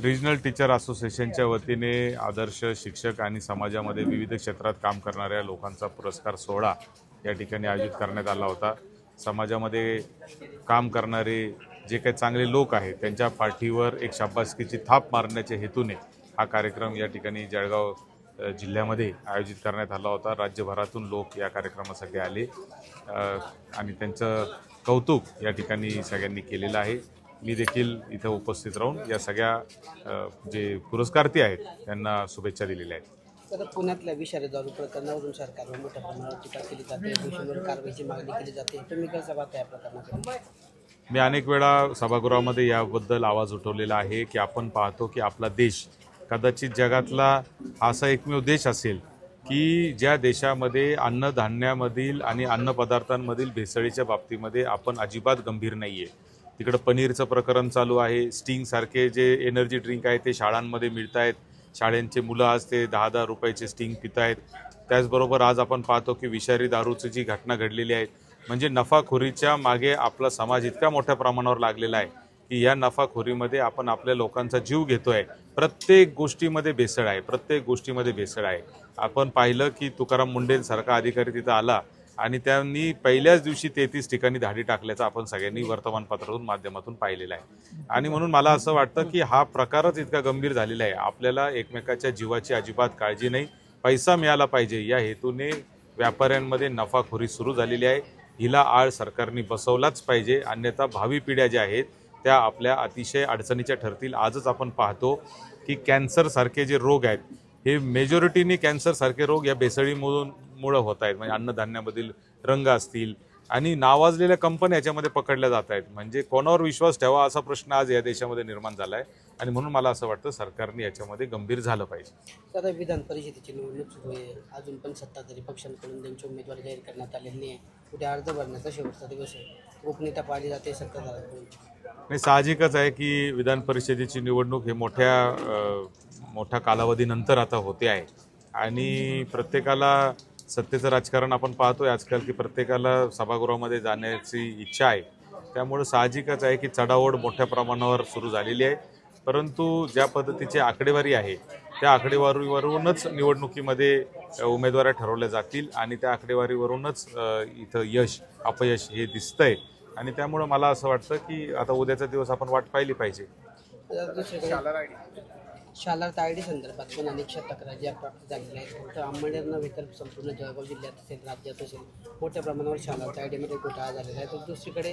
Regional teacher असोसिएशनच्या वतीने आदर्श शिक्षक आणि समाजामध्ये विविध क्षेत्रात काम करणाऱ्या लोकांचा पुरस्कार सोहळा या ठिकाणी आयोजित करण्यात आला होता। समाजामध्ये काम करणारे जे काही चांगले लोक आहेत त्यांच्या पाठीवर एक शाबासकीची थाप मारण्याच्या हेतूने हा कार्यक्रम या ठिकाणी जळगाव जिल्ह्यामध्ये आयोजित करण्यात आला होता। राज्यभरातून लोक या कार्यक्रमासाठी आले आणि त्यांचं कौतुक या ठिकाणी सगळ्यांनी केलेलं आहे। मी देखील इथं उपस्थित राहून या सगळ्या जे पुरस्कार्थी आहेत त्यांना शुभेच्छा दिलेल्या आहेत। तर पुण्यातल्या विषारी दारू प्रकरणावरून सरकारवर मोठ्या प्रमाणावर टीका केली जाते, दोषींवर कारवाईची मागणी केली जाते। तुम्ही कसं पाहता या प्रकरणाकडे? मी अनेक वेळा सभागृहामध्ये याबद्दल आवाज उठवलेला आहे की आपण पाहतो की आपला देश कदाचित जगातला असा एकमेव देश असेल की ज्या देशामध्ये अन्नधान्यामधील आणि अन्नपदार्थांमधील भेसळीच्या बाबतीमध्ये आपण अजिबात गंभीर नाही आहे। तिकडं पनीरचं प्रकरण चालू आहे, स्टिंगसारखे जे एनर्जी ड्रिंक आहे ते शाळांमध्ये मिळत आहेत, शाळेंचे मुलं आज ते 10-10 रुपयाचे स्टिंग पित आहेत। त्याचबरोबर आज आपण पाहतो की विषारी दारूची जी घटना घडलेली आहे, म्हणजे नफाखोरीच्या मागे आपला समाज इतक्या मोठ्या प्रमाणावर लागलेला आहे की या नफाखोरीमध्ये आपण आपल्या लोकांचा जीव घेतोय। प्रत्येक गोष्टीमध्ये भेसळ आहे, प्रत्येक गोष्टीमध्ये भेसळ आहे। आपण पाहिलं की तुकाराम मुंडेंसारखा अधिकारी तिथं आला आणि त्यांनी पहिल्याच दिवशी 33 ठिकाणी धाडी टाकल्याचं आपण सगळ्यांनी वर्तमानपत्रातून माध्यमातून पाहिलेलं आहे। आणि म्हणून मला असं वाटतं की हा प्रकारच इतका गंभीर झालेला आहे। आपल्याला एकमेकाच्या जीवाची अजिबात काळजी नाही, पैसा मिळाला पाहिजे या हेतूने व्यापाऱ्यांमध्ये नफाखोरी सुरू झालेली आहे। हिला आळ सरकारने बसवलाच पाहिजे, अन्यथा भावी पिढ्या ज्या आहेत त्या आपल्या अतिशय अडचणीच्या ठरतील। आजच आपण पाहतो की कॅन्सरसारखे जे रोग आहेत हे मेजॉरिटीने कॅन्सरसारखे रोग या भेसळीमुळे होत आहेत। म्हणजे अन्नधान्यामधील रंग असतील आणि नावाजलेल्या कंपन्या याच्यामध्ये पकडल्या जात आहेत। म्हणजे कोणावर विश्वास ठेवा असा प्रश्न आज या देशामध्ये निर्माण झाला आहे आणि म्हणून मला असं वाटतं सरकारने याच्यामध्ये गंभीर झालं पाहिजे। सध्या विधान परिषदेची निवडणूक सुरू आहे, अजून पण सत्ताधारी पक्षांकडून त्यांचे उमेदवार जाहीर करण्यात आलेले नाही। उद्या अर्ज भरण्याचा शेवटचा दिवस आहे, गोपनीयता पाळली जाते सत्ताधाऱ्यांकडून। नाही, साहजिकच आहे की विधान परिषदेची निवडणूक हे मोठ्या कालावधीनंतर आता होते आहे आणि प्रत्येकाला सत्तेचं राजकारण आपण पाहतोय आजकाल की प्रत्येकाला सभागृहामध्ये जाण्याची इच्छा आहे। त्यामुळे साहजिकच आहे की चढाओढ मोठ्या प्रमाणावर सुरू झालेली आहे, परंतु ज्या पद्धतीची आकडेवारी आहे त्या आकडेवारीवरूनच निवडणुकीमध्ये उमेदवार ठरवल्या जातील आणि त्या आकडेवारीवरूनच इथं यश अपयश हे दिसतंय आणि त्यामुळे मला असं वाटतं की आता उद्याचा दिवस आपण वाट पाहिली पाहिजे। शालार तायडी संदर्भात पण अनेकशा तक्रारी प्राप्त झालेल्या आहेत। फक्त अंमळनेर नव्हे तर संपूर्ण जळगाव जिल्ह्यात असेल, राज्यात असेल, मोठ्या प्रमाणावर शालार तायडीमध्ये घोटाळा झालेला आहे। तर दुसरीकडे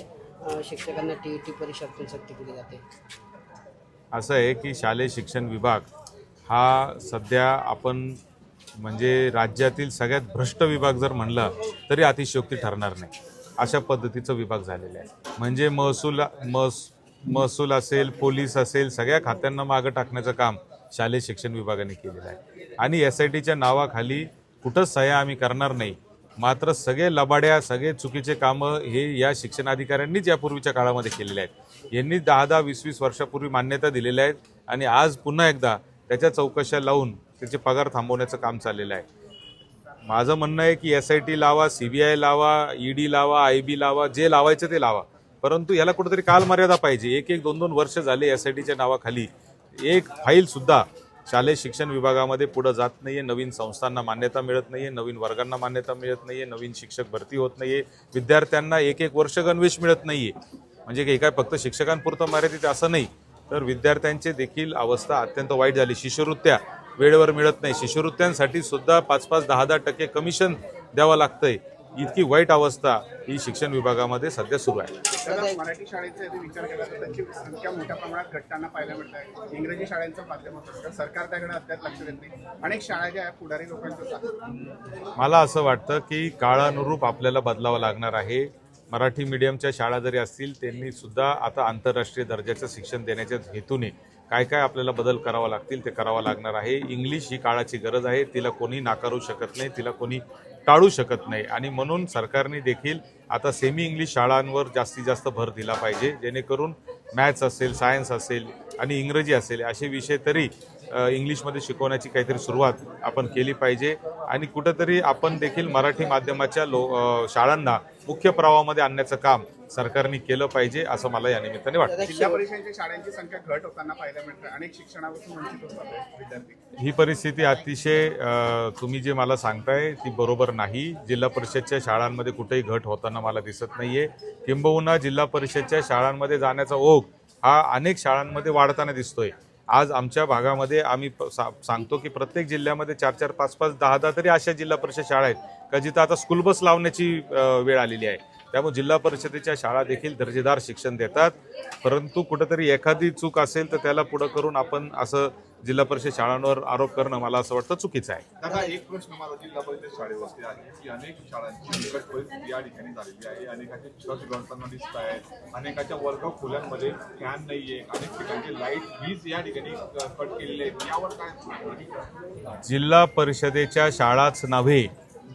शिक्षकांना टी परीक्षातून सक्ती केली जाते। असं आहे की शालेय शिक्षण विभाग हा सध्या आपण म्हणजे राज्यातील सगळ्यात भ्रष्ट विभाग जर म्हणला तरी अतिशयोक्ती ठरणार नाही, अशा पद्धतीचा विभाग झालेला आहे। म्हणजे महसूल असेल, पोलीस असेल, सगळ्या खात्यांना मागं टाकण्याचं काम शालेय शिक्षण विभागाने केलेलं आहे आणि SITच्या नावाखाली कुठंच सह्या आम्ही करणार नाही, मात्र सगळे लबाड्या सगळे चुकीचे कामं हे या शिक्षणाधिकाऱ्यांनीच यापूर्वीच्या काळामध्ये केलेले आहेत। यांनी 10-10, 20-20 वर्षापूर्वी मान्यता दिलेल्या आहेत आणि आज पुन्हा एकदा त्याच्या चौकशा लावून त्याचे पगार थांबवण्याचं काम चाललेलं आहे। माझं म्हणणं आहे की SIT लावा, CBI लावा, ED लावा, IB लावा, जे लावायचं ते लावा, परंतु याला कुठेतरी कालमर्यादा पाहिजे। 1-1, 2-2 वर्ष झाले SITच्या नावाखाली एक फाईलसुद्धा शालेय शिक्षण विभागामध्ये पुढे जात नाहीये, नवीन संस्थांना मान्यता मिळत नाहीये, नवीन वर्गांना मान्यता मिळत नाहीये, नवीन शिक्षक भरती होत नाहीये, विद्यार्थ्यांना 1-1 वर्ष गणवेश मिळत नाहीये। म्हणजे हे काय फक्त शिक्षकांपुरतं मर्यादित असं नाही, तर विद्यार्थ्यांची देखील अवस्था अत्यंत वाईट झाली। शिष्यवृत्त्या वेळेवर मिळत नाही, शिष्यवृत्त्यांसाठी सुद्धा 5-5, 10-10% कमिशन द्यावं लागतंय। इतकी वाईट अवस्था ही शिक्षण विभागामध्ये सध्या सुरू आहे। मराठी शाळेचा यदि विचार केला तर त्यांची संख्या मोठ्या प्रमाणात घटताना पाहायला मिळत आहे। इंग्रजी शाळांचं माध्यम होतं, सरकार त्याकडे अद्याप लक्ष देत नाही। अनेक शाळा ज्या पुढारी लोकांचं मला असं वाटतं की काळानुरूप आपल्याला बदलावं लागणार आहे। मराठी मीडियमच्या शाळा जरी असतील त्यांनी सुद्धा आता आंतरराष्ट्रीय दर्जाचं शिक्षण देण्याच्या हेतूने काय काय आपल्याला बदल करावा लागतील ते करावं लागणार आहे। इंग्लिश ही काळाची गरज आहे, तिला कोणी नाकारू शकत नाही, तिला कोणी टाळू शकत नाही आणि म्हणून सरकारने देखील आता सेमी इंग्लिश शाळांवर जास्तीत जास्त भर दिला पाहिजे, जेणेकरून मॅथ्स असेल, सायन्स असेल आणि इंग्रजी असेल असे विषय तरी इंग्लिशमध्ये शिकवण्याची काहीतरी सुरुवात आपण केली पाहिजे आणि कुठंतरी आपण देखील मराठी माध्यमाच्या शाळांना मुख्य प्रवाहामध्ये आणण्याचं काम सरकारने केलं पाहिजे असं मला या निमित्ताने वाटतं. जिल्हा परिषदेच्या शाळांची संख्या घट होताना पाहायला मिळते. अनेक शिक्षणापासून वंचित होत आहेत विद्यार्थी. ही परिस्थिती अतिशय तुम्ही जे मला सांगताय ती बरोबर नाही. जिल्हा परिषदच्या शाळांमध्ये कुठेही घट होताना मला दिसत नाहीये. किंबहुना जिल्हा परिषदच्या शाळांमध्ये जाण्याचा ओघ हा अनेक शाळांमध्ये वाढताना दिसतोय. आज आमच्या भागामध्ये आम्ही सांगतो की प्रत्येक जिल्ह्यामध्ये 4-4, 5-5, 10-10 तरी अशा जिल्हा परिषद शाळा आहेत का जिथं आता स्कूल बस लावण्याची वेळ आलेली आहे. त्यामुळे जिल्हा परिषदेच्या शाळा देखील दर्जेदार शिक्षण देतात. परंतु कुठेतरी एखादी चूक असेल तर त्याला पुढं करून आपण असं जिल्हा परिषद शाळांवर आरोप करणं मला असं वाटतं चुकीचं आहे. दादा, एक प्रश्न मला जिल्हा परिषद शाळेवरती आहे की अनेक शाळांची बिकट परिस्थिती या ठिकाणी झालेली आहे. अनेकाचे छत गळताना दिसत आहेत, अनेकाच्या वर्ग खोल्यांमध्ये फॅन नाहीये, अनेक ठिकाणची लाईट वीज या ठिकाणी कट केलेली आहे. यावर काय? जिल्हा परिषदेच्या शाळाच नव्हे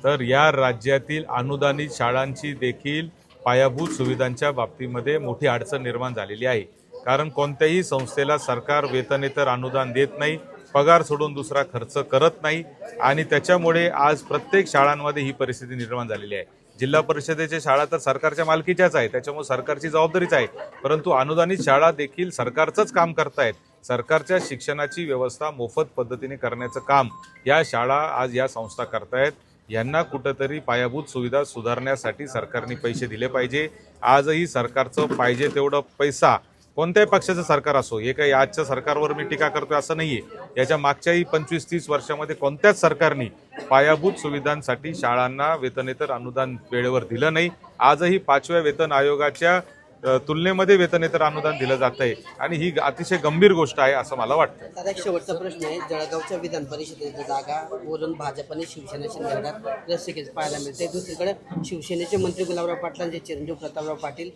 तर या राज्यातील अनुदानित शाळांची देखील पायाभूत सुविधांच्या बाबतीमध्ये मोठी अडचण निर्माण झालेली आहे. कारण कोणत्याही संस्थेला सरकार वेतनेतर अनुदान देत नाही, पगार सोडून दुसरा खर्च करत नाही आणि त्याच्यामुळे आज प्रत्येक शाळांमध्ये ही परिस्थिती निर्माण झालेली आहे. जिल्हा परिषदेच्या शाळा तर सरकारच्या मालकीच्याच आहे, त्याच्यामुळे सरकारची जबाबदारीच आहे. परंतु अनुदानित शाळा देखील सरकारचंच काम करतायत. सरकारच्या शिक्षणाची व्यवस्था मोफत पद्धतीने करण्याचं काम या शाळा आज या संस्था करतायत. यांना कुठंतरी पायाभूत सुविधा सुधारण्यासाठी सरकारने पैसे दिले पाहिजे. आजही सरकारचं पाहिजे तेवढं पैसा कोणत्याही पक्षाचं सरकार असो, हे काही आजच्या सरकारवर मी टीका करतोय असं नाहीये. याच्या मागच्याही 25-30 वर्षामध्ये कोणत्याच सरकारने पायाभूत सुविधांसाठी शाळांना वेतनेतर अनुदान वेळेवर दिलं नाही. आजही 5व्या वेतन आयोगाच्या तुलनेमध्ये वेतनेतर अनुदान दिलं जात आहे आणि ही अतिशय गंभीर गोष्ट आहे असं मला वाटतं. आता एक शेवटचा प्रश्न आहे. जळगावच्या विधान परिषदेची जागा बोलून भाजपने शिवसेना शिंदेगडात रस्सीखेच पाहायला मिळते. दुसरीकडे शिवसेनेचे मंत्री गुलाबराव पाटलांचे चिरंजीव प्रतापराव पाटील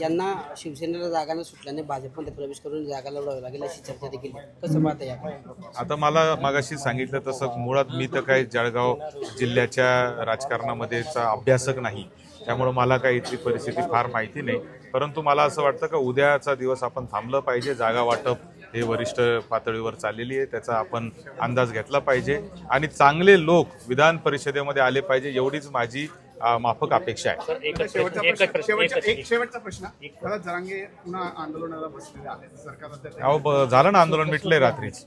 यांना शिवसेनेला जागा न सुटल्याने भाजपमध्ये प्रवेश करून जागा लढवावी लागेल अशी चर्चा देखील. कसं पाहता याकडे? आता मला मागाशी सांगितलं तसं मुळात मी तर काही जळगाव जिल्ह्याच्या राजकारणामध्येचा अभ्यासक नाही, त्यामुळं मला काही इथली परिस्थिती फार माहिती नाही. परंतु मला असं वाटतं का उद्याचा दिवस आपण थांबलं पाहिजे. जागा वाटप हे वरिष्ठ पातळीवर चाललेली आहे, त्याचा आपण अंदाज घेतला पाहिजे आणि चांगले लोक विधान परिषदेमध्ये आले पाहिजे एवढीच माझी माफक अपेक्षा आहे. शेवटचा प्रश्न. दादा, जरांगे पुन्हा आंदोलनाला बसलेले आहेत. सरकार झालं ना आंदोलन, मिटलंय रात्रीच.